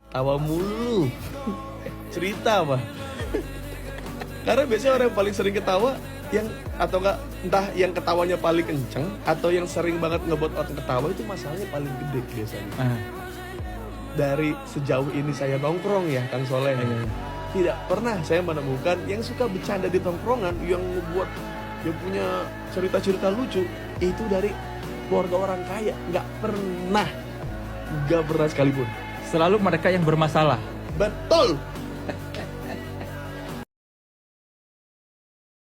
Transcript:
tawa mulu. Cerita apa? Karena biasanya orang yang paling sering ketawa yang atau enggak entah yang ketawanya paling kenceng atau yang sering banget ngebuat orang ketawa itu masalahnya paling gede biasanya. Dari sejauh ini saya nongkrong ya Kang Soleh, tidak pernah saya menemukan yang suka bercanda di tongkrongan yang ngebuat yang punya cerita-cerita lucu itu dari keluarga orang kaya. Nggak pernah sekalipun. Selalu mereka yang bermasalah. Betul.